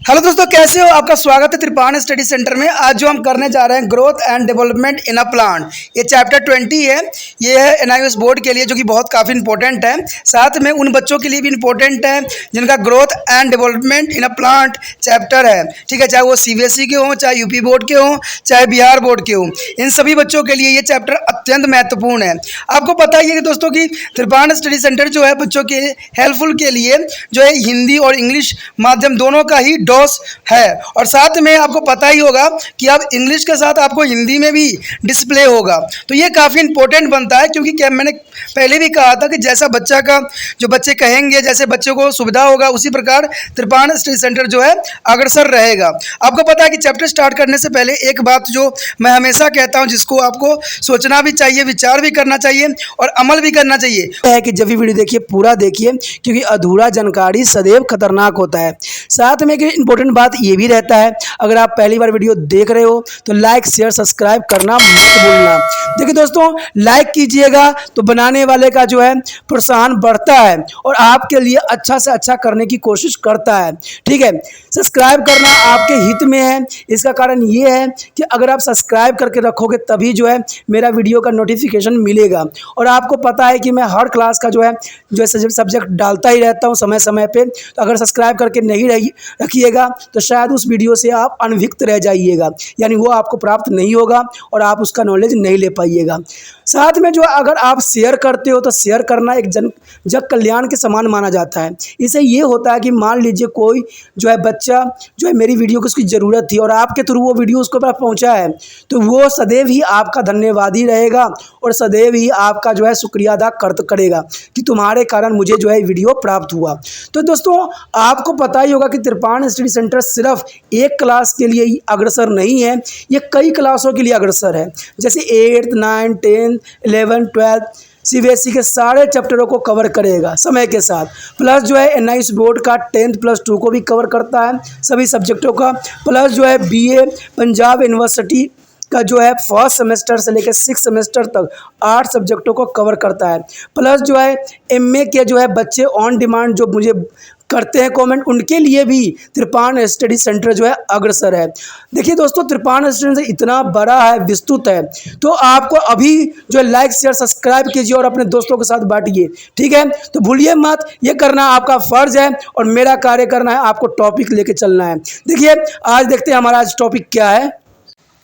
Hello दोस्तों, कैसे हो? आपका स्वागत है त्रिपाण स्टडी सेंटर में। आज जो हम करने जा रहे हैं growth and development in a plant, ये चैप्टर 20 है। ये है एनआईएस बोर्ड के लिए, जो कि बहुत काफ़ी इंपॉर्टेंट है। साथ में उन बच्चों के लिए भी इंपॉर्टेंट है जिनका growth and development in a plant chapter है। ठीक है, चाहे वो सीबीएसई के हों, चाहे यूपी बोर्ड के हों, चाहे बिहार बोर्ड के हों, इन सभी बच्चों के लिए ये चैप्टर अत्यंत महत्वपूर्ण है। आपको पता ही है कि दोस्तों कि त्रिपाण स्टडी सेंटर जो है बच्चों के हेल्पफुल के लिए जो है हिंदी और इंग्लिश माध्यम दोनों का ही डॉस है। और साथ में आपको पता ही होगा कि अब इंग्लिश के साथ आपको हिंदी में भी डिस्प्ले होगा। तो ये काफ़ी इंपॉर्टेंट बनता है, क्योंकि क्या मैंने पहले भी कहा था कि जैसा बच्चा का जो बच्चे कहेंगे, जैसे बच्चों को सुविधा होगा, उसी प्रकार त्रिपाण स्टडी सेंटर जो है अग्रसर रहेगा। आपको पता है कि चैप्टर स्टार्ट करने से पहले एक बात जो मैं हमेशा कहता हूँ, जिसको आपको सोचना भी चाहिए, विचार भी करना चाहिए और अमल भी करना चाहिए, है कि जब भी वीडियो देखिए पूरा देखिए, क्योंकि अधूरा जानकारी सदैव खतरनाक होता है। साथ में एक इंपॉर्टेंट बात ये भी रहता है, अगर आप पहली बार वीडियो देख रहे हो तो लाइक शेयर सब्सक्राइब करना मत भूलना। देखिए दोस्तों, लाइक कीजिएगा तो बनाने वाले का जो है प्रोत्साहन बढ़ता है और आपके लिए अच्छा से अच्छा करने की कोशिश करता है। ठीक है, सब्सक्राइब करना आपके हित में है। इसका कारण ये है कि अगर आप सब्सक्राइब करके रखोगे तभी जो है मेरा वीडियो का नोटिफिकेशन मिलेगा। और आपको पता है कि मैं हर क्लास का जो है सब्जेक्ट डालता ही रहता हूँ समय समय पे। तो अगर सब्सक्राइब करके नहीं रखिएगा तो शायद उस वीडियो से आप अनभिज्ञ रह जाइएगा, यानी वो आपको प्राप्त नहीं होगा और आप उसका नॉलेज नहीं ले पाइएगा। साथ में जो अगर आप शेयर करते हो तो शेयर करना एक जग कल्याण के समान माना जाता है। इससे ये होता है कि मान लीजिए कोई जो है बच्चा जो है मेरी वीडियो को उसकी ज़रूरत थी और आपके थ्रू वो वीडियो उसको पास पहुंचा है, तो वो सदैव ही आपका धन्यवादी रहेगा और सदैव ही आपका जो है शुक्रिया अदा करेगा कि तुम्हारे कारण मुझे जो है वीडियो प्राप्त हुआ। तो दोस्तों, आपको पता ही होगा कि त्रिपाण स्टडी सेंटर सिर्फ एक क्लास के लिए ही अग्रसर नहीं है, ये कई क्लासों के लिए अग्रसर है। जैसे 8th 9th 10th 11th 12th CBSE के सारे चैप्टरों को कवर करेगा समय के साथ। प्लस जो है एनआईएस बोर्ड का 10th+2 को भी कवर करता है, सभी सब्जेक्टों का। प्लस जो है बीए पंजाब यूनिवर्सिटी का जो है फर्स्ट सेमेस्टर से लेकर 6th सेमेस्टर तक 8 सब्जेक्टों को कवर करता है। प्लस जो है एमए के जो है बच्चे ऑन डिमांड जो मुझे करते हैं कमेंट, उनके लिए भी त्रिपाण स्टडी सेंटर जो है अग्रसर है। देखिए दोस्तों, त्रिपाण स्टडी सेंटर इतना बड़ा है, विस्तृत है, तो आपको अभी जो है लाइक शेयर सब्सक्राइब कीजिए और अपने दोस्तों के साथ बांटिए। ठीक है, तो भूलिए मत, ये करना आपका फर्ज है और मेरा कार्य करना है आपको टॉपिक लेके चलना है। देखिए, आज देखते हैं हमारा आज टॉपिक क्या है।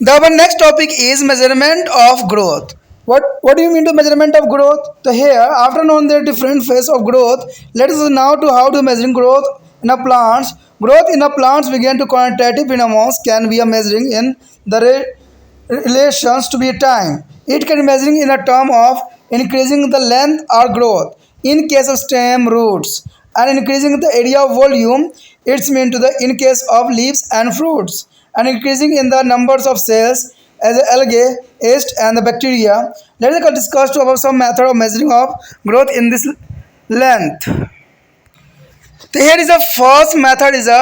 The next topic is measurement of growth. What do you mean to measurement of growth? So here, after knowing the different phases of growth, let us now to how to measuring growth in a plants. Growth in a plants begin to quantitative phenomena can be a measuring in the relations to be time. It can be measuring in a term of increasing the length or growth in case of stem roots and increasing the area of volume. It's mean to the in case of leaves and fruits, and increasing in the numbers of cells as the algae, yeast and the bacteria. Let us discuss about some method of measuring of growth in this length. So here is the first method is a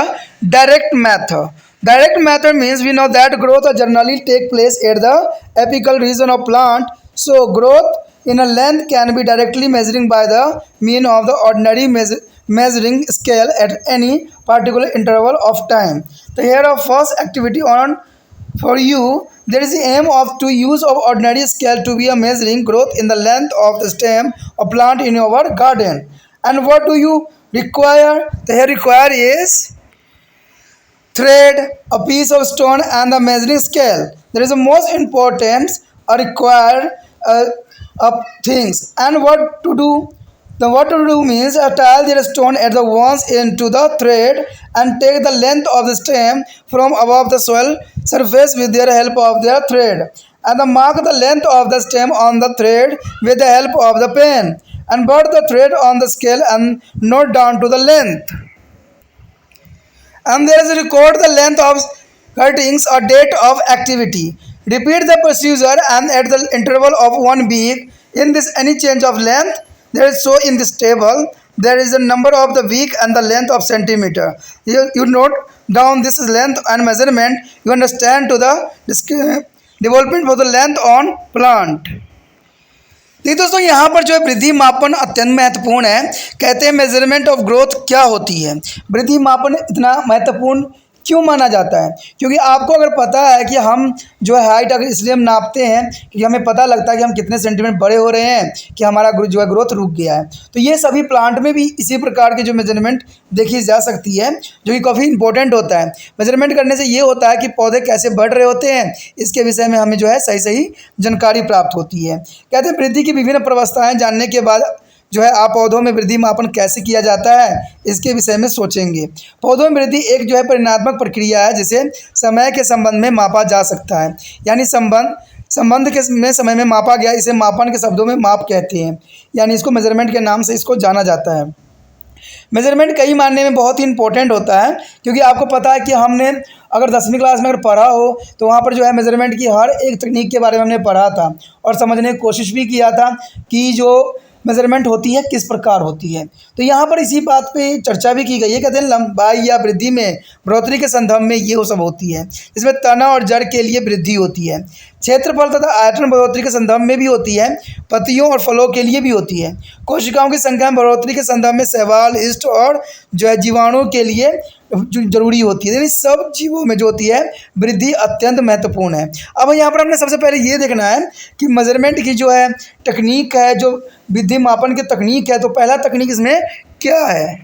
direct method. Direct method means we know that growth generally take place at the apical region of plant. So growth in a length can be directly measuring by the mean of the ordinary measuring scale at any particular interval of time. So here our first activity on for you, there is the aim of to use of ordinary scale to be a measuring growth in the length of the stem of plant in your garden. And what do you require? The here require is thread, a piece of stone and the measuring scale. There is the most important required things. And what to do? The what to do means tie the stone at the once into the thread and take the length of the stem from above the soil surface with the help of their thread, and mark the length of the stem on the thread with the help of the pen, and put the thread on the scale and note down to the length. And there is record the length of cuttings or date of activity. Repeat the procedure and at the interval of 1 week. In this any change of length, there is so in this table there is a number of the week and the length of centimeter. You note down this length and measurement. You understand to the development for the length on plant. देखिए दोस्तों, यहाँ पर जो है वृद्धि मापन अत्यंत महत्वपूर्ण है। कहते हैं मेजरमेंट ऑफ ग्रोथ क्या होती है। वृद्धि मापन इतना महत्वपूर्ण क्यों माना जाता है? क्योंकि आपको अगर पता है कि हम जो है हाइट अगर इसलिए हम नापते हैं कि हमें पता लगता है कि हम कितने सेंटीमीटर बड़े हो रहे हैं कि हमारा जो है ग्रोथ रुक गया है। तो ये सभी प्लांट में भी इसी प्रकार की जो मेजरमेंट देखी जा सकती है, जो कि काफ़ी इंपॉर्टेंट होता है। मेजरमेंट करने से ये होता है कि पौधे कैसे बढ़ रहे होते हैं, इसके विषय में हमें जो है सही सही जानकारी प्राप्त होती है। कहते हैं वृद्धि की विभिन्न अवस्थाएं जानने के बाद जो है आप पौधों में वृद्धि मापन कैसे किया जाता है, इसके विषय में सोचेंगे। पौधों में वृद्धि एक जो है परिणात्मक प्रक्रिया है जिसे समय के संबंध में मापा जा सकता है। यानी संबंध के में समय में मापा गया, इसे मापन के शब्दों में माप कहते हैं। यानी इसको मेजरमेंट के नाम से इसको जाना जाता है। मेजरमेंट कई मानने में बहुत ही इंपॉर्टेंट होता है, क्योंकि आपको पता है कि हमने अगर 10वीं क्लास में अगर पढ़ा हो तो वहाँ पर जो है मेजरमेंट की हर एक तकनीक के बारे में हमने पढ़ा था और समझने की कोशिश भी किया था कि जो मेजरमेंट होती है किस प्रकार होती है। तो यहाँ पर इसी बात पे चर्चा भी की गई है। कहते हैं लंबाई या वृद्धि में बढ़ोतरी के संदर्भ में ये वो सब होती है। इसमें तना और जड़ के लिए वृद्धि होती है। क्षेत्रफल तथा आयतन बढ़ोतरी के संदर्भ में भी होती है। पत्तियों और फलों के लिए भी होती है। कोशिकाओं की संख्या में बढ़ोतरी के संदर्भ में शैवाल, ईस्ट और जो है जीवाणु के लिए जो जरूरी होती है। यानी सब जीवों में जो होती है वृद्धि अत्यंत महत्वपूर्ण है। अब यहाँ पर हमने सबसे पहले ये देखना है कि मेजरमेंट की जो है टेक्निक है, जो वृद्धि मापन की तकनीक है, तो पहला तकनीक इसमें क्या है?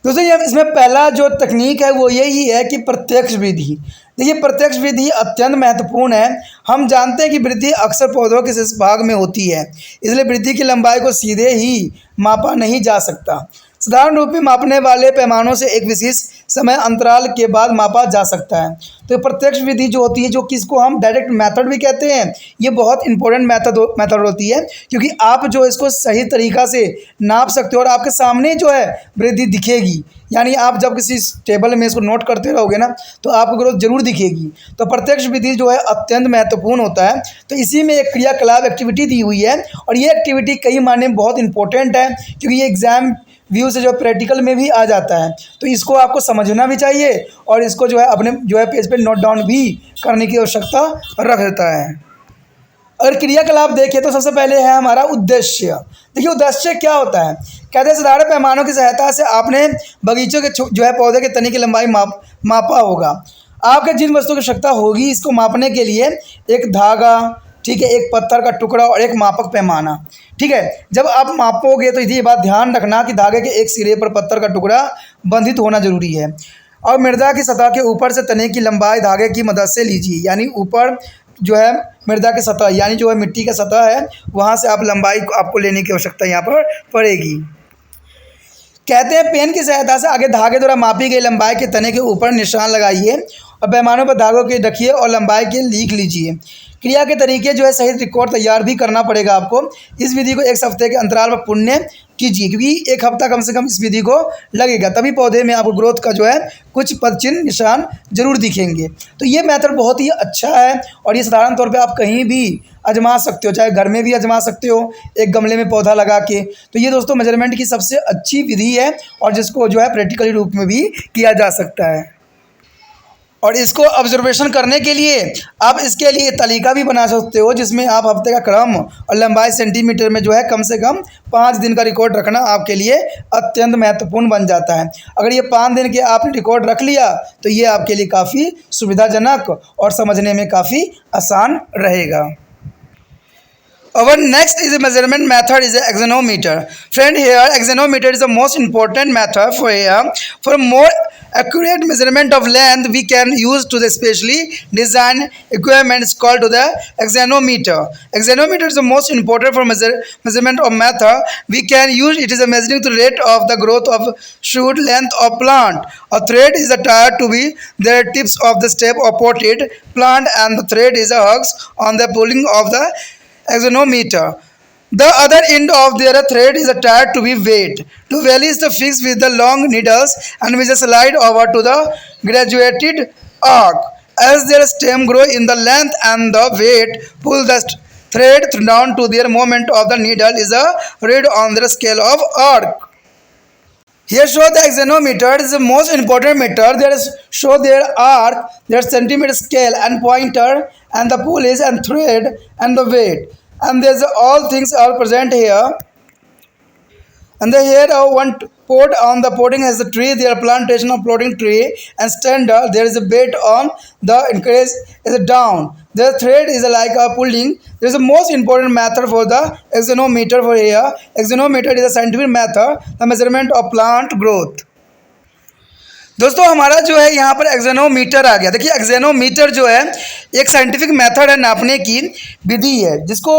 दोस्तों ये इसमें पहला जो तकनीक है वो यही है कि प्रत्यक्ष विधि। देखिए प्रत्यक्ष विधि अत्यंत महत्वपूर्ण है। हम जानते हैं कि वृद्धि अक्सर पौधों के शीर्ष भाग में होती है, इसलिए वृद्धि की लंबाई को सीधे ही मापा नहीं जा सकता। साधारण रूप में मापने वाले पैमानों से एक विशेष समय अंतराल के बाद मापा जा सकता है। तो प्रत्यक्ष विधि जो होती है, जो किसको हम डायरेक्ट मेथड भी कहते हैं, ये बहुत इंपॉर्टेंट मेथड होती है, क्योंकि आप जो इसको सही तरीक़ा से नाप सकते हो और आपके सामने जो है वृद्धि दिखेगी। यानी आप जब किसी टेबल में इसको नोट करते रहोगे ना तो आपको ग्रोथ जरूर दिखेगी। तो प्रत्यक्ष विधि जो है अत्यंत महत्वपूर्ण होता है। तो इसी में एक क्रियाकलाप एक्टिविटी दी हुई है और ये एक्टिविटी कई मायने में बहुत इंपॉर्टेंट है, क्योंकि ये एग्जाम व्यू से जो प्रैक्टिकल में भी आ जाता है। तो इसको आपको समझना भी चाहिए और इसको जो है अपने जो है पेज पे नोट डाउन भी करने की आवश्यकता रख देता है। अगर क्रियाकलाप देखें तो सबसे पहले है हमारा उद्देश्य। देखिए उद्देश्य क्या होता है? कहते हैं साधारण पैमानों की सहायता से आपने बगीचों के जो है पौधे के तने की लंबाई मापा होगा। आपके जिन वस्तु की आवश्यकता होगी इसको मापने के लिए एक धागा, ठीक है, एक पत्थर का टुकड़ा और एक मापक पैमाना, ठीक है। जब आप मापोगे तो ये बात ध्यान रखना कि धागे के एक सिरे पर पत्थर का टुकड़ा बंधित होना जरूरी है और मृदा की सतह के ऊपर से तने की लंबाई धागे की मदद से लीजिए। यानी ऊपर जो है मृदा की सतह, यानी जो है मिट्टी का सतह है, वहाँ से आप लंबाई को आपको लेने की आवश्यकता यहाँ पर पड़ेगी। कहते हैं पेन की सहायता से आगे धागे द्वारा मापी गई लंबाई के तने के ऊपर निशान लगाइए और पैमानों पर धागों के रखिए और लंबाई के लिख लीजिए। क्रिया के तरीके जो है सही रिकॉर्ड तैयार भी करना पड़ेगा आपको। इस विधि को एक हफ्ते के अंतराल पर पुण्य कीजिए, क्योंकि एक हफ्ता कम से कम इस विधि को लगेगा, तभी पौधे में आपको ग्रोथ का जो है कुछ पदचिन्ह निशान जरूर दिखेंगे। तो ये मेथड बहुत ही अच्छा है और ये साधारण तौर पे आप कहीं भी आजमा सकते हो, चाहे घर में भी आजमा सकते हो एक गमले में पौधा लगा के। तो ये दोस्तों मेजरमेंट की सबसे अच्छी विधि है और जिसको जो है प्रैक्टिकली रूप में भी किया जा सकता है। और इसको ऑब्जर्वेशन करने के लिए आप इसके लिए तालिका भी बना सकते हो, जिसमें आप हफ्ते का क्रम और लंबाई सेंटीमीटर में जो है कम से कम 5 दिन का रिकॉर्ड रखना आपके लिए अत्यंत महत्वपूर्ण बन जाता है। अगर ये 5 दिन के आपने रिकॉर्ड रख लिया तो ये आपके लिए काफ़ी सुविधाजनक और समझने में काफ़ी आसान रहेगा। Our next is a measurement method is a axonometer. Friend, here axonometer is the most important method for more accurate measurement of length. We can use to the specially designed equipment is called to the axonometer. Axonometer is the most important for measurement of method. We can use it is a measuring the rate of the growth of shoot length of plant. A thread is attached to be the tips of the stem of potted plant and the thread is a hooks on the pulling of the axonometer. The other end of their thread is attached to be weight. The value is fixed with the long needles and which slide over to the graduated arc. As their stem grow in the length and the weight pull the thread down to their moment of the needle is a read on their scale of arc. Here show the axonometer is the most important meter. There is show their arc, their centimeter scale and pointer and the pull is and thread and the weight. And there's all things are present here. And the here one Pod on the podding has a tree, there are plantation of plodding tree and standard. There is a bait on the increase is a down. The thread is like a pulling. There is a most important method for the axonometer for here. Axonometer is a scientific method, the measurement of plant growth. दोस्तों हमारा जो है यहाँ पर एक्जेनोमीटर आ गया। देखिए एक्जेनोमीटर जो है एक साइंटिफिक मेथड है, नापने की विधि है, जिसको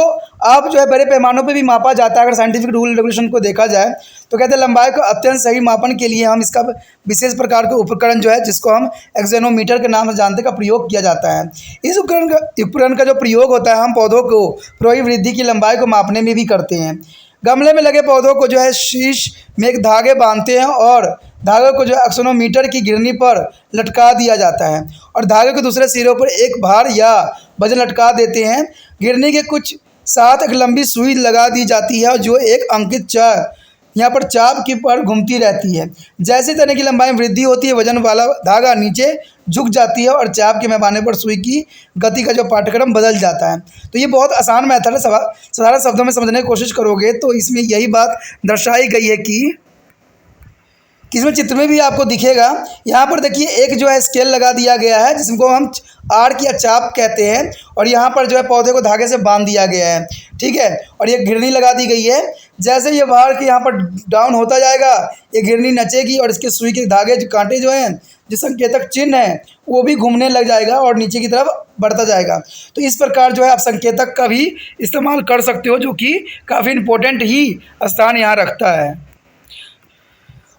आप जो है बड़े पैमानों पे भी मापा जाता है। अगर साइंटिफिक रूल रेगुलेशन को देखा जाए तो कहते हैं लंबाई को अत्यंत सही मापन के लिए हम इसका विशेष प्रकार के उपकरण जो है, जिसको हम एक्जेनोमीटर के नाम से जानते हैं, का प्रयोग किया जाता है। इस उपकरण का जो प्रयोग होता है, हम पौधों को प्रभावी वृद्धि की लंबाई को मापने में भी करते हैं। गमले में लगे पौधों को जो है शीश में एक धागे बांधते हैं और धागे को जो है एक्सोनोमीटर की गिरनी पर लटका दिया जाता है और धागे के दूसरे सिरों पर एक भार या वजन लटका देते हैं। गिरनी के कुछ साथ एक लंबी सुई लगा दी जाती है जो एक अंकित यहाँ पर चाप की पर घूमती रहती है। जैसे तने की लंबाई में वृद्धि होती है, वजन वाला धागा नीचे झुक जाती है और चाप के पैमाने पर सुई की गति का जो पाठ्यक्रम बदल जाता है। तो ये बहुत आसान मेथड है, साधारण शब्दों में समझने की कोशिश करोगे तो इसमें यही बात दर्शाई गई है कि इसमें चित्र में भी आपको दिखेगा। यहाँ पर देखिए एक जो है स्केल लगा दिया गया है, जिसको हम आर्क या चाप कहते हैं, और यहाँ पर जो है पौधे को धागे से बांध दिया गया है, ठीक है। और ये घिरनी लगा दी गई है। जैसे ये बाहर के यहाँ पर डाउन होता जाएगा, ये घिरनी नचेगी और इसके सुई के धागे जो कांटे जो हैं, जो संकेतक चिन्ह है, वो भी घूमने लग जाएगा और नीचे की तरफ बढ़ता जाएगा। तो इस प्रकार जो है आप संकेतक का भी इस्तेमाल कर सकते हो, जो कि काफ़ी इम्पोर्टेंट ही स्थान यहाँ रखता है।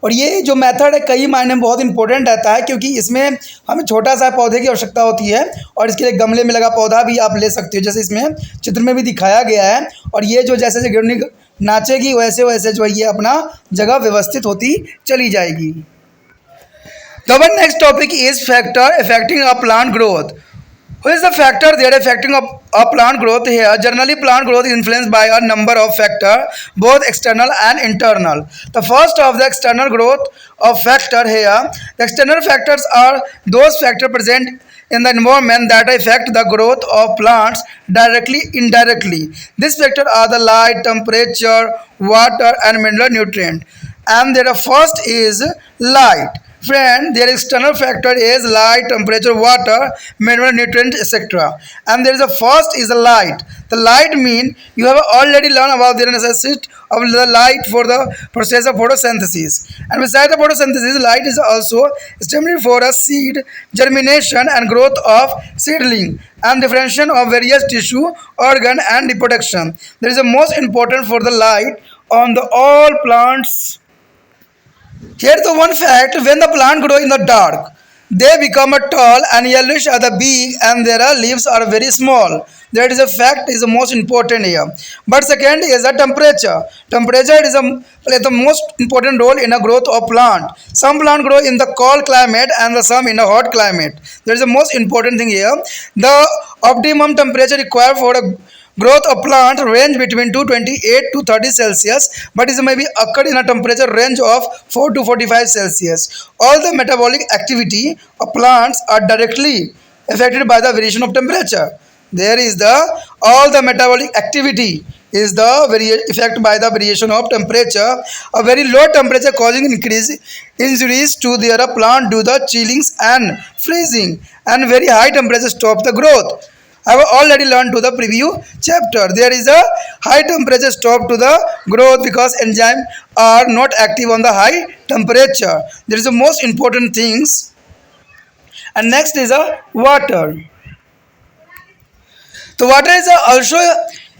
और ये जो मेथड है कई मायने में बहुत इंपॉर्टेंट रहता है, क्योंकि इसमें हमें छोटा सा पौधे की आवश्यकता होती है और इसके लिए गमले में लगा पौधा भी आप ले सकते हो, जैसे इसमें चित्र में भी दिखाया गया है। और ये जो जैसे जैसे गिरनी नाचेगी वैसे वैसे जो है ये अपना जगह व्यवस्थित होती चली जाएगी। The next topic is factor affecting a plant growth. Who is the factor that affecting a plant growth here? Generally, plant growth is influenced by a number of factors, both external and internal. The first of the external growth of factor here, the external factors are those factors present in the environment that affect the growth of plants directly, indirectly. These factors are the light, temperature, water, and mineral nutrient. And the first is light. Friend, their external factor is light, temperature, water, mineral nutrient, etc. And there is a first is the light. The light mean you have already learned about the necessity of the light for the process of photosynthesis. And besides the photosynthesis, light is also stimulated for a seed germination and growth of seedling and differentiation of various tissue, organ, and reproduction. There is a most important for the light on the all plants. Here the one fact, when the plant grow in the dark, they become a tall and yellowish at the big and their leaves are very small. That is a fact is the most important here. But second is the temperature. Temperature is play the most important role in a growth of plant. Some plant grow in the cold climate and some in a hot climate. That is the most important thing here. The optimum temperature required for a growth of plant range between 228 to 30 Celsius, but it may be occurred in a temperature range of 4 to 45 Celsius. All the metabolic activity of plants are directly affected by the variation of temperature. There is all the metabolic activity is the effect by the variation of temperature. A very low temperature causing injuries to their plant due to chillings and freezing, and very high temperature stop the growth. I have already learned to the preview chapter. There is a high temperature stop to the growth because enzymes are not active on the high temperature. There is the most important things. And next is a water. So water is also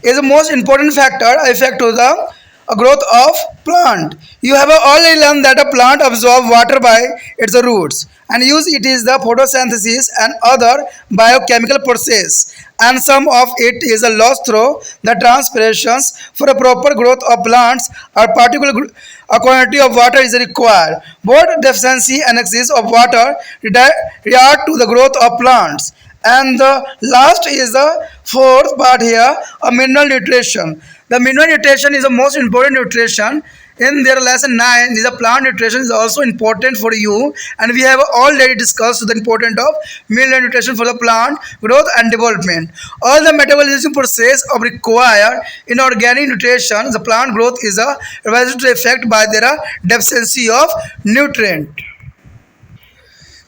is the most important factor effect to the growth of plant. You have already learned that a plant absorbs water by its roots and use it is the photosynthesis and other biochemical process, and some of it is lost through the transpirations. For a proper growth of plants, a particular quantity of water is required. Both deficiency and excess of water react to the growth of plants. And the last is the fourth part here, a mineral nutrition. The mineral nutrition is the most important nutrition in their lesson 9, the plant nutrition is also important for you, and we have already discussed the importance of meal and nutrition for the plant growth and development. All the metabolism process of required inorganic nutrition, the plant growth is a reversible effect by their deficiency of nutrient.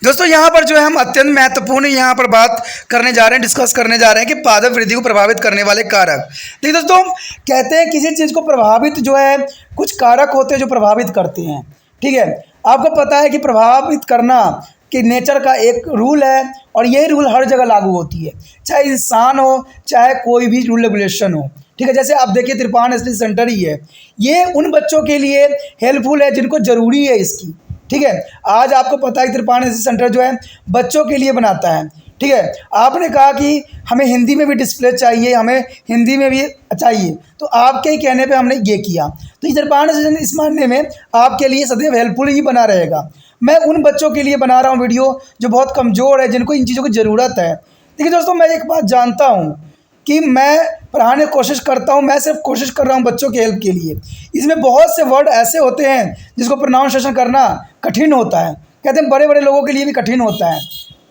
दोस्तों यहाँ पर जो है हम अत्यंत महत्वपूर्ण यहाँ पर बात करने जा रहे हैं, डिस्कस करने जा रहे हैं कि पादप वृद्धि को प्रभावित करने वाले कारक। देखिए दोस्तों, कहते हैं किसी चीज़ को प्रभावित जो है कुछ कारक होते हैं जो प्रभावित करते हैं। ठीक है, आपको पता है कि प्रभावित करना कि नेचर का एक रूल है और यही रूल हर जगह लागू होती है, चाहे इंसान हो चाहे कोई भी रूल रेगुलेशन हो। ठीक है, जैसे आप देखिए त्रिपान स्टडी सेंटर ही है, ये उन बच्चों के लिए हेल्पफुल है जिनको ज़रूरी है इसकी। ठीक है, आज आपको पता है त्रिपान स्टडी सेंटर जो है बच्चों के लिए बनाता है। ठीक है, आपने कहा कि हमें हिंदी में भी डिस्प्ले चाहिए, हमें हिंदी में भी चाहिए, तो आपके ही कहने पे हमने ये किया। तो ये त्रिपान स्टडी इस मानने में आपके लिए सदैव हेल्पफुल ही बना रहेगा। मैं उन बच्चों के लिए बना रहा हूँ वीडियो जो बहुत कमज़ोर है, जिनको इन चीज़ों की ज़रूरत है। देखिए दोस्तों, मैं एक बात जानता हूँ कि मैं पढ़ाने की कोशिश करता हूँ, मैं सिर्फ कोशिश कर रहा हूँ बच्चों के हेल्प के लिए। इसमें बहुत से वर्ड ऐसे होते हैं जिसको प्रोनाउंसिएशन करना कठिन होता है, कहते हैं बड़े बड़े लोगों के लिए भी कठिन होता है।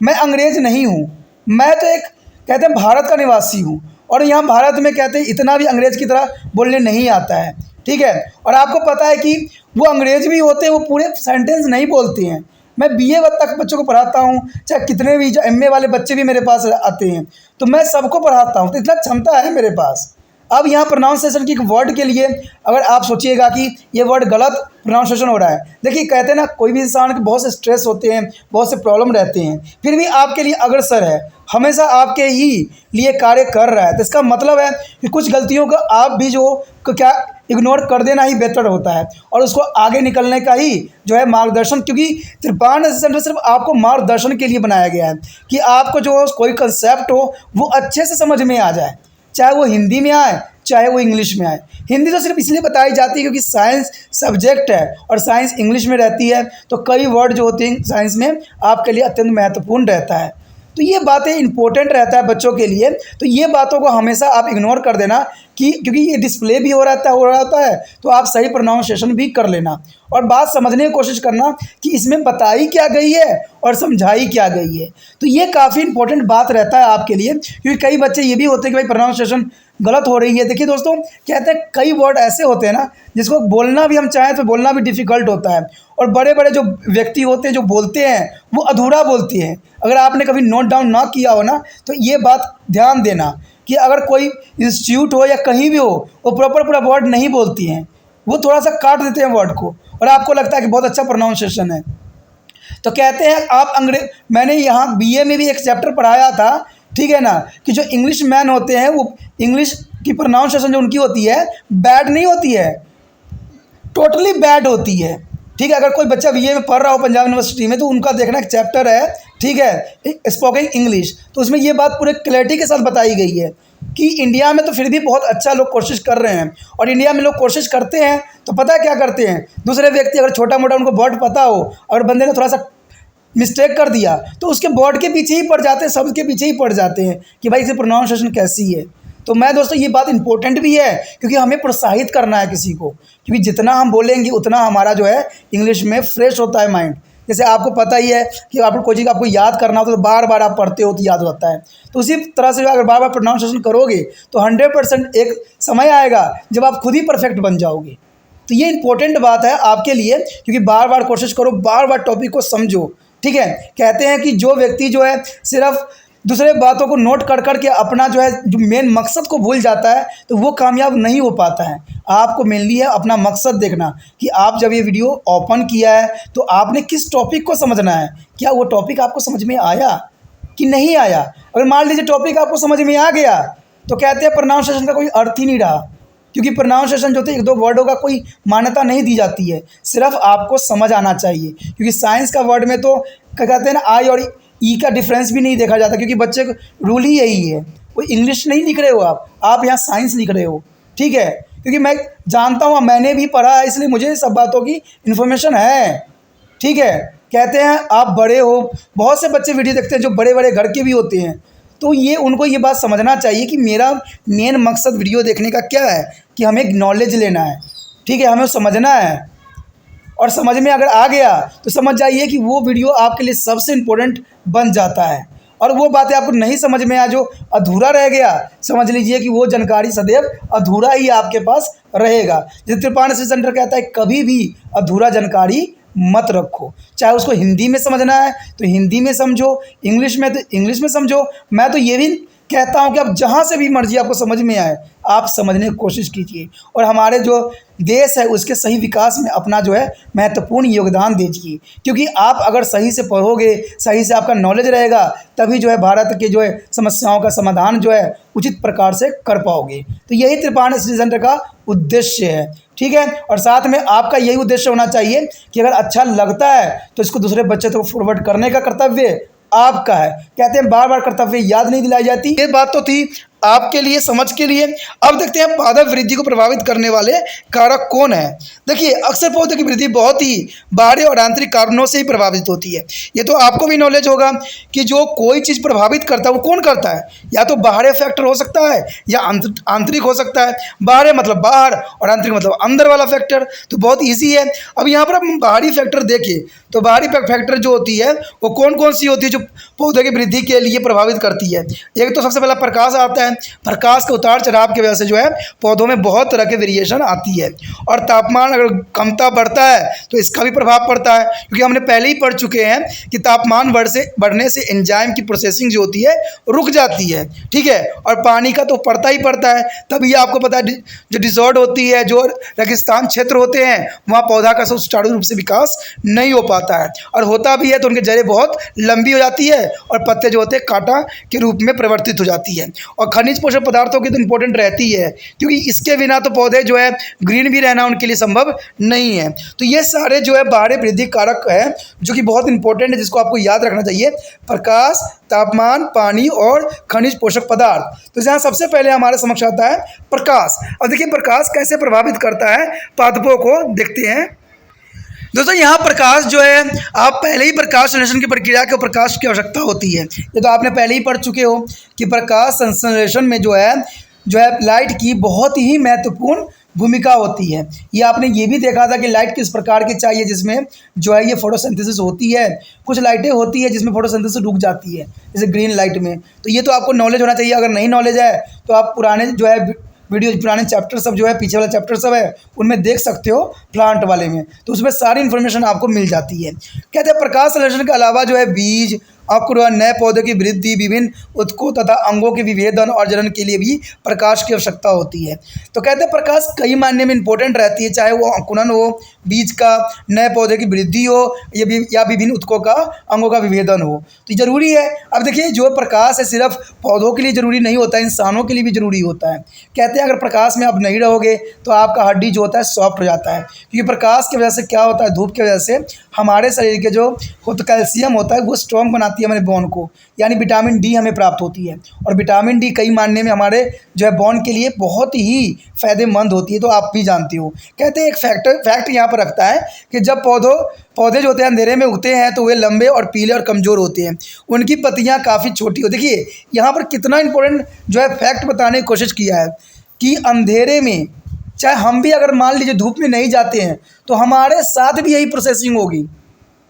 मैं अंग्रेज़ नहीं हूँ, मैं तो एक कहते हैं भारत का निवासी हूँ, और यहाँ भारत में कहते हैं इतना भी अंग्रेज़ की तरह बोलने नहीं आता है। ठीक है, और आपको पता है कि वो अंग्रेज़ भी होते हैं, वो पूरे सेंटेंस नहीं बोलते हैं। मैं BA तक बच्चों को पढ़ाता हूँ, चाहे कितने भी जो MA वाले बच्चे भी मेरे पास आते हैं, तो मैं सबको पढ़ाता हूँ, तो इतना क्षमता है मेरे पास। अब यहाँ प्रोनाउंसिएशन की एक वर्ड के लिए अगर आप सोचिएगा कि ये वर्ड गलत प्रोनाउंसिएशन हो रहा है, देखिए कहते हैं ना कोई भी इंसान के बहुत से स्ट्रेस होते हैं, बहुत से प्रॉब्लम रहते हैं, फिर भी आपके लिए अग्रसर है, हमेशा आपके ही लिए कार्य कर रहा है, तो इसका मतलब है कि कुछ गलतियों को आप भी जो क्या इग्नोर कर देना ही बेहतर होता है, और उसको आगे निकलने का ही जो है मार्गदर्शन, क्योंकि त्रिपान सेंटर सिर्फ आपको मार्गदर्शन के लिए बनाया गया है कि आपको जो कोई कंसेप्ट हो वो अच्छे से समझ में आ जाए, चाहे वो हिंदी में आए चाहे वो इंग्लिश में आए। हिंदी तो सिर्फ इसलिए बताई जाती है क्योंकि साइंस सब्जेक्ट है और साइंस इंग्लिश में रहती है, तो कई वर्ड जो होते हैं साइंस में आपके लिए अत्यंत महत्वपूर्ण रहता है। तो ये बातें इंपॉर्टेंट रहता है बच्चों के लिए, तो ये बातों को हमेशा आप इग्नोर कर देना कि क्योंकि ये डिस्प्ले भी हो रहा होता है, तो आप सही प्रोनाउंसिएशन भी कर लेना और बात समझने की कोशिश करना कि इसमें बताई क्या गई है और समझाई क्या गई है। तो ये काफ़ी इंपॉर्टेंट बात रहता है आपके लिए, क्योंकि कई बच्चे ये भी होते हैं कि भाई प्रोनाउंसिएशन गलत हो रही है। देखिए दोस्तों, कहते हैं कई वर्ड ऐसे होते हैं ना जिसको बोलना भी हम चाहें तो बोलना भी डिफ़िकल्ट होता है, और बड़े बड़े जो व्यक्ति होते हैं जो बोलते हैं वो अधूरा बोलते हैं। अगर आपने कभी नोट डाउन ना किया हो ना, तो ये बात ध्यान देना कि अगर कोई इंस्टीट्यूट हो या कहीं भी हो, वो प्रॉपर पूरा वर्ड नहीं बोलती हैं, वो थोड़ा सा काट देते हैं वर्ड को, और आपको लगता है कि बहुत अच्छा प्रोनाउंसिएशन है। तो कहते हैं आप मैंने यहाँ BA में भी एक चैप्टर पढ़ाया था, ठीक है ना, कि जो इंग्लिश मैन होते हैं वो इंग्लिश की प्रोनाउंसिएशन जो उनकी होती है बैड नहीं होती है, टोटली बैड होती है। ठीक है, अगर कोई बच्चा BA में पढ़ रहा हो पंजाब यूनिवर्सिटी में, तो उनका देखना एक चैप्टर है, ठीक है, स्पोकन इंग्लिश, तो उसमें ये बात पूरे क्लैरिटी के साथ बताई गई है कि इंडिया में तो फिर भी बहुत अच्छा लोग कोशिश कर रहे हैं, और इंडिया में लोग कोशिश करते हैं तो पता है क्या करते हैं, दूसरे व्यक्ति अगर छोटा मोटा उनको वर्ड पता हो और बंदे ने थोड़ा सा मिस्टेक कर दिया तो उसके बोर्ड के पीछे ही पड़ जाते हैं, शब्द के पीछे ही पड़ जाते हैं कि भाई इसकी प्रोनाउंसिएशन कैसी है। तो मैं दोस्तों ये बात इंपॉर्टेंट भी है क्योंकि हमें प्रोत्साहित करना है किसी को, क्योंकि जितना हम बोलेंगे उतना हमारा जो है इंग्लिश में फ्रेश होता है माइंड। जैसे आपको पता ही है कि आपको कोई चीज़ आपको याद करना होता है तो बार बार आप पढ़ते हो तो याद होता है, तो उसी तरह से अगर बार बार प्रोनाउंसिएशन करोगे तो 100% एक समय आएगा जब आप खुद ही परफेक्ट बन जाओगे। तो ये इंपॉर्टेंट बात है आपके लिए, क्योंकि बार बार कोशिश करो, बार बार टॉपिक को समझो। ठीक है, कहते हैं कि जो व्यक्ति जो है सिर्फ दूसरे बातों को नोट कर कर के अपना जो है जो मेन मकसद को भूल जाता है तो वो कामयाब नहीं हो पाता है। आपको मेनली है अपना मकसद देखना कि आप जब ये वीडियो ओपन किया है तो आपने किस टॉपिक को समझना है, क्या वो टॉपिक आपको समझ में आया कि नहीं आया। अगर मान लीजिए टॉपिक आपको समझ में आ गया तो कहते हैं प्रोनाउंसिएशन का कोई अर्थ ही नहीं रहा, क्योंकि प्रोनाउंसिएशन जो होते हैं एक दो वर्डों का कोई मान्यता नहीं दी जाती है, सिर्फ आपको समझ आना चाहिए। क्योंकि साइंस का वर्ड में तो क्या कहते हैं ना, आई और ई का डिफरेंस भी नहीं देखा जाता, क्योंकि बच्चे का रूल ही यही है। वो इंग्लिश नहीं लिख रहे हो आप यहाँ साइंस लिख रहे हो। ठीक है, क्योंकि मैं जानता हूँ, मैंने भी पढ़ा है, इसलिए मुझे सब बातों की इन्फॉर्मेशन है। ठीक है, कहते हैं आप बड़े हो, बहुत से बच्चे वीडियो देखते हैं जो बड़े बड़े घर के भी होते हैं, तो ये उनको ये बात समझना चाहिए कि मेरा मेन मकसद वीडियो देखने का क्या है कि हमें नॉलेज लेना है। ठीक है, हमें समझना है, और समझ में अगर आ गया तो समझ जाइए कि वो वीडियो आपके लिए सबसे इम्पोर्टेंट बन जाता है। और वो बातें आपको नहीं समझ में आ जो अधूरा रह गया, समझ लीजिए कि वो जानकारी सदैव अधूरा ही आपके पास रहेगा। जैसे त्रिपाण सेंटर कहता है, कभी भी अधूरा जानकारी मत रखो। चाहे उसको हिंदी में समझना है तो हिंदी में समझो, इंग्लिश में तो इंग्लिश में समझो। मैं तो ये भी कहता हूँ कि आप जहाँ से भी मर्जी आपको समझ में आए, आप समझने की कोशिश कीजिए, और हमारे जो देश है उसके सही विकास में अपना जो है महत्वपूर्ण योगदान दीजिए। क्योंकि आप अगर सही से पढ़ोगे, सही से आपका नॉलेज रहेगा, तभी जो है भारत के जो है समस्याओं का समाधान जो है उचित प्रकार से कर पाओगे। तो यही त्रिपाण स्टडी सेंटर का उद्देश्य है, ठीक है। और साथ में आपका यही उद्देश्य होना चाहिए कि अगर अच्छा लगता है तो इसको दूसरे बच्चे तक फॉरवर्ड करने का कर्तव्य आपका है। कहते हैं बार बार कर्तव्य याद नहीं दिलाई जाती। ये बात तो थी आपके लिए, समझ के लिए। अब देखते हैं पादप वृद्धि को प्रभावित करने वाले कारक कौन है। देखिए, अक्सर पौधे की वृद्धि बहुत ही बाहरी और आंतरिक कारणों से ही प्रभावित होती है। ये तो आपको भी नॉलेज होगा कि जो कोई चीज़ प्रभावित करता है वो कौन करता है, या तो बाहरी फैक्टर हो सकता है या आंतरिक हो सकता है। बाहरी मतलब बाहर और आंतरिक मतलब अंदर वाला फैक्टर। तो बहुत ईजी है। अब यहाँ पर हम बाहरी फैक्टर देखें तो बाहरी फैक्टर जो होती है वो कौन कौन सी होती है जो पौधे की वृद्धि के लिए प्रभावित करती है। एक तो सबसे पहला प्रकाश आता है। प्रकाश के उतार चढ़ाव की वजह से जो है पौधों में बहुत तरह के वेरिएशन आती है। और तापमान अगर कमता बढ़ता है तो इसका भी प्रभाव पड़ता है, क्योंकि हमने पहले ही पढ़ चुके हैं कि तापमान बढ़ने से एंजाइम की प्रोसेसिंग जो होती है रुक जाती है, ठीक है। और पानी का तो पड़ता ही पड़ता है। तभी आपको पता है जो डिसॉर्ड होती है, जो रेगिस्तान क्षेत्र होते हैं, वहाँ पौधा का सुचारू रूप से विकास नहीं हो पाता है, और होता भी है तो उनकी जड़ें बहुत लंबी हो जाती है और पत्ते जो होते हैं कांटा के रूप में परिवर्तित हो जाती है। और खनिज पोषक पदार्थों की तो इंपॉर्टेंट रहती है, क्योंकि इसके बिना तो पौधे जो है ग्रीन भी रहना उनके लिए संभव नहीं है। तो ये सारे जो है बाहरी वृद्धि कारक है जो कि बहुत इंपॉर्टेंट है, जिसको आपको याद रखना चाहिए। प्रकाश, तापमान, पानी और खनिज पोषक पदार्थ। तो यहाँ सबसे पहले हमारे समक्ष आता है प्रकाश। और देखिए प्रकाश कैसे प्रभावित करता है पादपों को, देखते हैं। दोस्तों, यहाँ प्रकाश जो है, आप पहले ही प्रकाश संश्लेषण की प्रक्रिया के प्रकाश की आवश्यकता होती है। ये तो आपने पहले ही पढ़ चुके हो कि प्रकाश संश्लेषण में जो है लाइट की बहुत ही महत्वपूर्ण भूमिका होती है। ये आपने ये भी देखा था कि लाइट किस प्रकार की चाहिए जिसमें जो है ये फोटोसिंथेसिस होती है। कुछ लाइटें होती है जिसमें फोटोसिंथेसिस रुक जाती है, जैसे ग्रीन लाइट में। तो ये तो आपको नॉलेज होना चाहिए। अगर नहीं नॉलेज है तो आप पुराने जो है वीडियो, पुराने चैप्टर सब जो है, पीछे वाला चैप्टर सब है, उनमें देख सकते हो प्लांट वाले में, तो उसमें सारी इन्फॉर्मेशन आपको मिल जाती है। कहते हैं प्रकाश संश्लेषण के अलावा जो है बीज, अंकुरण, नए पौधे की वृद्धि, विभिन्न ऊतकों तथा अंगों के विभेदन और जनन के लिए भी प्रकाश की आवश्यकता होती है। तो कहते हैं प्रकाश कई मायने में इंपॉर्टेंट रहती है, चाहे वो अंकुरण हो, बीज का, नए पौधे की वृद्धि हो, या विभिन्न ऊतकों का, अंगों का विभेदन हो, तो जरूरी है। अब देखिए, जो प्रकाश है सिर्फ पौधों के लिए जरूरी नहीं होता है, इंसानों के लिए भी जरूरी होता है। कहते हैं अगर प्रकाश में आप नहीं रहोगे तो आपका हड्डी जो होता है सॉफ्ट हो जाता है, क्योंकि प्रकाश की वजह से क्या होता है, धूप की वजह से हमारे शरीर के जो कैल्शियम होता है वो स्ट्रॉन्ग बनाती है हमारे बोन को, यानी विटामिन डी हमें प्राप्त होती है। और विटामिन डी कई मायने में हमारे जो है बोन के लिए बहुत ही फायदेमंद होती है, तो आप भी जानते हो। कहते हैं एक फैक्ट यहाँ पर रखता है कि जब पौधे जो होते हैं अंधेरे में उगते हैं तो वे लंबे और पीले और कमज़ोर होते हैं, उनकी पत्तियाँ काफ़ी छोटी हो। देखिए यहाँ पर कितना इंपॉर्टेंट जो है फैक्ट बताने की कोशिश किया है कि अंधेरे में, चाहे हम भी अगर मान लीजिए धूप में नहीं जाते हैं तो हमारे साथ भी यही प्रोसेसिंग होगी।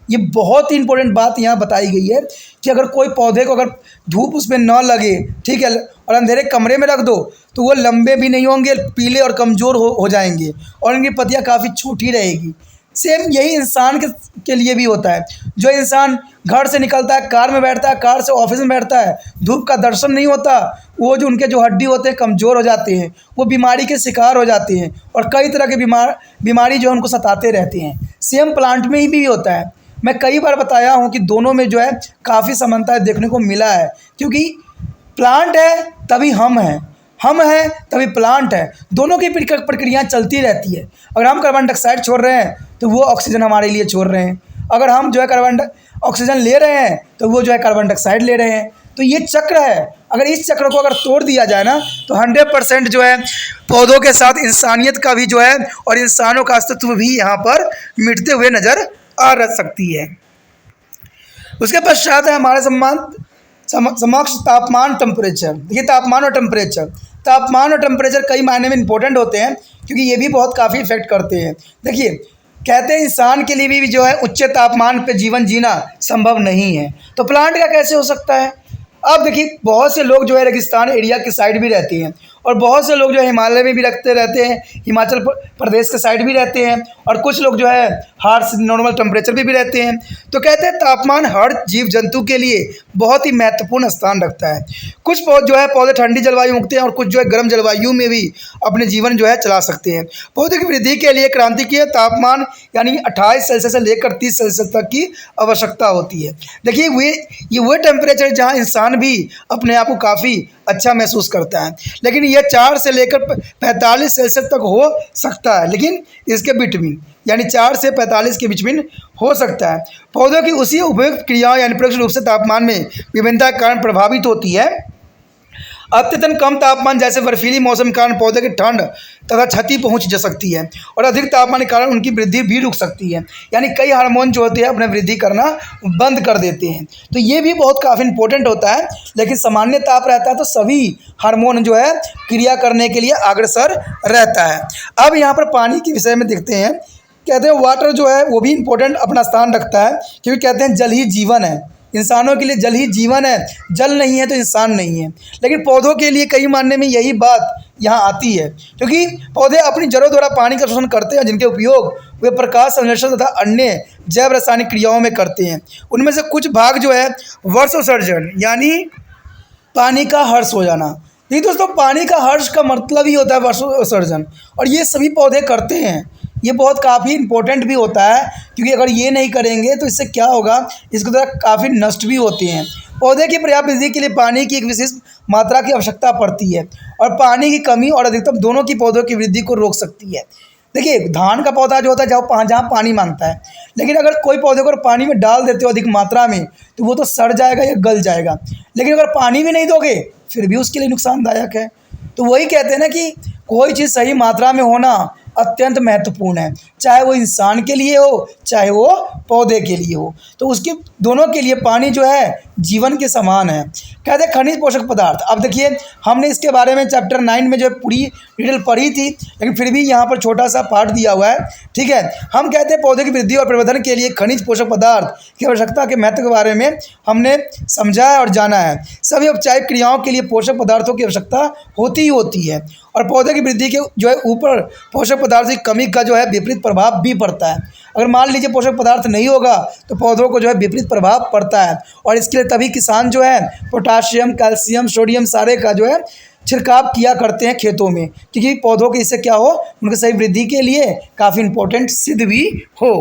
ये बहुत ही इंपॉर्टेंट बात यहाँ बताई गई है कि अगर कोई पौधे को अगर धूप उसमें ना लगे, ठीक है, और अंधेरे कमरे में रख दो तो वो लंबे भी नहीं होंगे, पीले और कमज़ोर हो जाएंगे, और इनकी पत्तियाँ काफ़ी छोटी रहेगी। सेम यही इंसान के लिए भी होता है। जो इंसान घर से निकलता है, कार में बैठता है, कार से ऑफिस में बैठता है, धूप का दर्शन नहीं होता, वो जो उनके जो हड्डी होते हैं कमज़ोर हो जाते हैं, वो बीमारी के शिकार हो जाते हैं, और कई तरह के बीमारी जो है उनको सताते रहते हैं। सेम प्लांट में ही भी होता है। मैं कई बार बताया हूँ कि दोनों में जो है काफ़ी समानता देखने को मिला है, क्योंकि प्लांट है तभी हम हैं, हम हैं तभी प्लांट है। दोनों की प्रक्रियाएँ चलती रहती है। अगर हम कार्बन डाइऑक्साइड छोड़ रहे हैं तो वो ऑक्सीजन हमारे लिए छोड़ रहे हैं, अगर हम जो है ऑक्सीजन ले रहे हैं तो वो जो है कार्बन डाइऑक्साइड ले रहे हैं। तो ये चक्र है। अगर इस चक्र को अगर तोड़ दिया जाए ना तो 100% जो है पौधों के साथ इंसानियत का भी जो है और इंसानों का अस्तित्व भी यहाँ पर मिटते हुए नज़र आ सकती है। उसके पश्चात है हमारे समक्ष तापमान, टेम्परेचर। देखिए तापमान और टेम्परेचर, तापमान और टेम्परेचर कई मायने में इंपॉर्टेंट होते हैं, क्योंकि ये भी बहुत काफ़ी इफेक्ट करते हैं। देखिए, कहते हैं इंसान के लिए भी जो है उच्च तापमान पे जीवन जीना संभव नहीं है, तो प्लांट का कैसे हो सकता है। अब देखिए, बहुत से लोग जो है रेगिस्तान एरिया के साइड भी रहते हैं, और बहुत से लोग जो है हिमालय में भी रहते हैं, हिमाचल प्रदेश के साइड भी रहते हैं, और कुछ लोग जो है हार्श नॉर्मल टेम्परेचर भी रहते हैं। तो कहते हैं तापमान हर जीव जंतु के लिए बहुत ही महत्वपूर्ण स्थान रखता है। कुछ जो है पौधे ठंडी जलवायु उगते हैं, और कुछ जो है गर्म जलवायु में भी अपने जीवन जो है चला सकते हैं। पौधे की वृद्धि के लिए क्रांतिकीय तापमान यानी 28 सेल्सियस से लेकर 30 सेल्सियस तक की आवश्यकता होती है। देखिए, ये टेम्परेचर जहाँ इंसान भी अपने आप को काफ़ी अच्छा महसूस करता है, लेकिन यह 4 से लेकर 45 सेल्सियस तक हो सकता है, लेकिन इसके बिटवीन यानी 4 से 45 के बीच में हो सकता है। पौधों की उसी उपयुक्त क्रियाओं यानी प्रत्यक्ष रूप से तापमान में विभिन्नता के कारण प्रभावित होती है। अत्यधिक कम तापमान जैसे बर्फीली मौसम के कारण पौधे की ठंड तथा क्षति पहुंच जा सकती है, और अधिक तापमान के कारण उनकी वृद्धि भी रुक सकती है, यानी कई हार्मोन जो होते हैं अपने वृद्धि करना बंद कर देते हैं। तो ये भी बहुत काफ़ी इंपॉर्टेंट होता है, लेकिन सामान्य ताप रहता है तो सभी हार्मोन जो है क्रिया करने के लिए अग्रसर रहता है। अब यहाँ पर पानी के विषय में देखते हैं। कहते हैं वाटर जो है वो भी इम्पोर्टेंट अपना स्थान रखता है, क्योंकि कहते हैं जल ही जीवन है। इंसानों के लिए जल ही जीवन है, जल नहीं है तो इंसान नहीं है। लेकिन पौधों के लिए कई मायने में यही बात यहाँ आती है, क्योंकि पौधे अपनी जड़ों द्वारा पानी का शोषण करते हैं, जिनके उपयोग वे प्रकाश संश्लेषण तथा अन्य जैव रासायनिक क्रियाओं में करते हैं। उनमें से कुछ भाग जो है वर्षोत्सर्जन यानी पानी का हर्ष हो जाना। नहीं दोस्तों, पानी का हर्ष का मतलब ही होता है वर्षोत्सर्जन, और ये सभी पौधे करते हैं। ये बहुत काफ़ी इंपॉर्टेंट भी होता है, क्योंकि अगर ये नहीं करेंगे तो इससे क्या होगा, इसके द्वारा काफ़ी नष्ट भी होते हैं। पौधे की पर्याप्त वृद्धि के लिए पानी की एक विशेष मात्रा की आवश्यकता पड़ती है, और पानी की कमी और अधिकतम दोनों की पौधों की वृद्धि को रोक सकती है। देखिए, धान का पौधा जो होता है जहाँ पानी मांगता है, लेकिन अगर कोई पौधे को पानी में डाल देते हो अधिक मात्रा में तो वो तो सड़ जाएगा या गल जाएगा, लेकिन अगर पानी भी नहीं दोगे फिर भी उसके लिए नुकसानदायक है। तो वही कहते हैं ना कि कोई चीज़ सही मात्रा में होना अत्यंत महत्वपूर्ण है, चाहे वो इंसान के लिए हो चाहे वो पौधे के लिए हो। तो उसके दोनों के लिए पानी जो है जीवन के समान है। कहते हैं खनिज पोषक पदार्थ। अब देखिए, हमने इसके बारे में चैप्टर 9 में जो पूरी डिटेल पढ़ी थी, लेकिन फिर भी यहाँ पर छोटा सा पार्ट दिया हुआ है। ठीक है, हम कहते हैं पौधे की वृद्धि और प्रवर्धन के लिए खनिज पोषक पदार्थ की आवश्यकता के महत्व के बारे में हमने समझा है और जाना है। सभी औपचारिक क्रियाओं के लिए पोषक पदार्थों की आवश्यकता होती ही होती है, और पौधे की वृद्धि के जो है ऊपर पोषक पदार्थ की कमी का जो है विपरीत प्रभाव भी पड़ता है। अगर मान लीजिए पोषक पदार्थ नहीं होगा तो पौधों को जो है विपरीत प्रभाव पड़ता है, और इसके लिए तभी किसान जो है पोटाशियम, कैल्शियम, सोडियम सारे का जो है छिड़काव किया करते हैं खेतों में, क्योंकि पौधों के इससे क्या हो, उनकी सही वृद्धि के लिए काफ़ी इंपॉर्टेंट सिद्ध भी हो।